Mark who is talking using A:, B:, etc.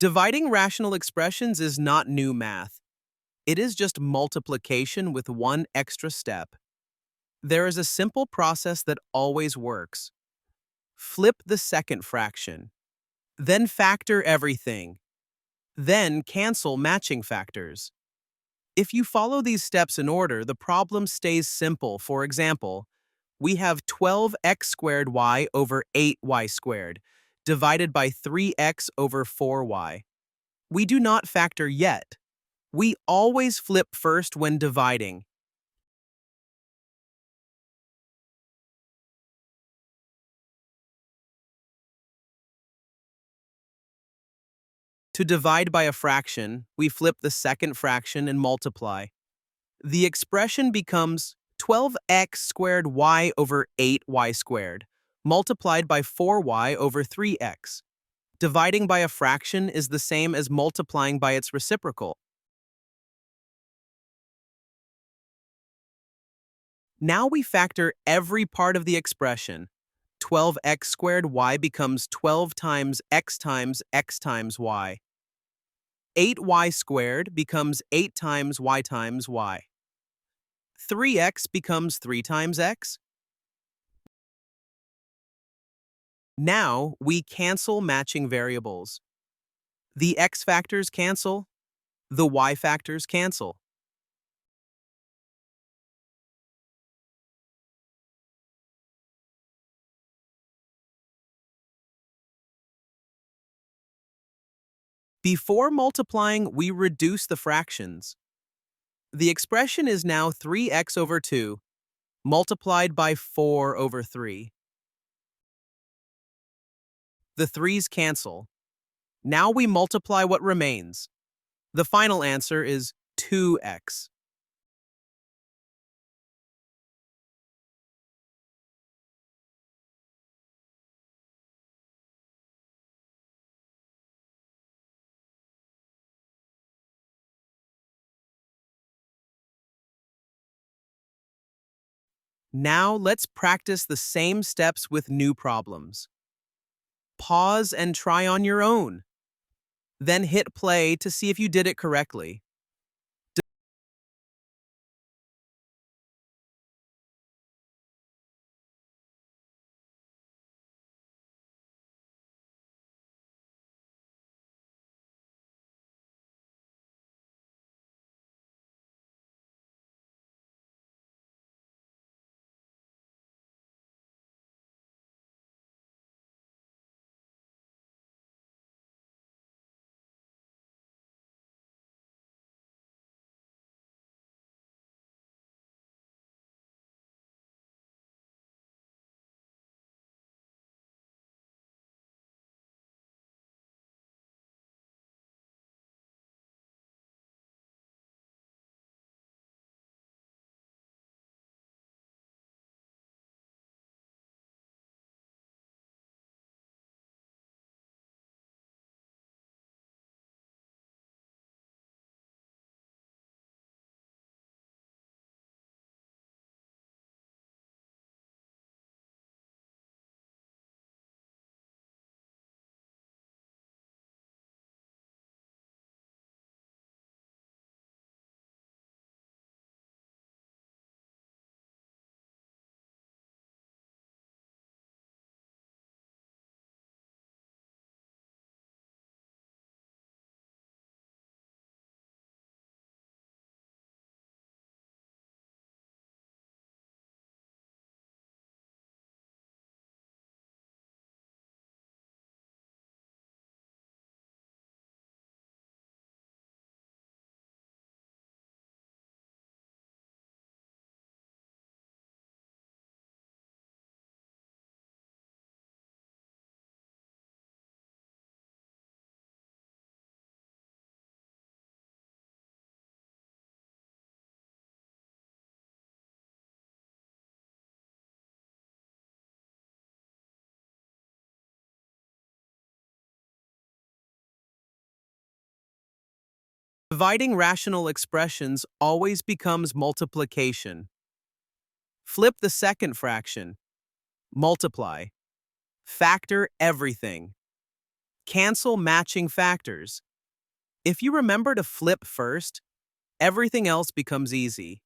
A: Dividing rational expressions is not new math. It is just multiplication with one extra step. There is a simple process that always works. Flip the second fraction. Then factor everything. Then cancel matching factors. If you follow these steps in order, the problem stays simple. For example, we have 12x squared y over 8y squared, divided by 3x over 4y. We do not factor yet. We always flip first when dividing. To divide by a fraction, we flip the second fraction and multiply. The expression becomes 12x squared y over 8y squared, multiplied by 4y over 3x. Dividing by a fraction is the same as multiplying by its reciprocal. Now we factor every part of the expression. 12x squared y becomes 12 times x times y. 8y squared becomes 8 times y. 3x becomes 3 times x. Now we cancel matching variables. The x factors cancel, the y factors cancel. Before multiplying, we reduce the fractions. The expression is now 3x over 2 multiplied by 4 over 3. The 3's cancel. Now we multiply what remains. The final answer is 2x. Now let's practice the same steps with new problems. Pause and try on your own. Then hit play to see if you did it correctly. Dividing rational expressions always becomes multiplication. Flip the second fraction. Multiply. Factor everything. Cancel matching factors. If you remember to flip first, everything else becomes easy.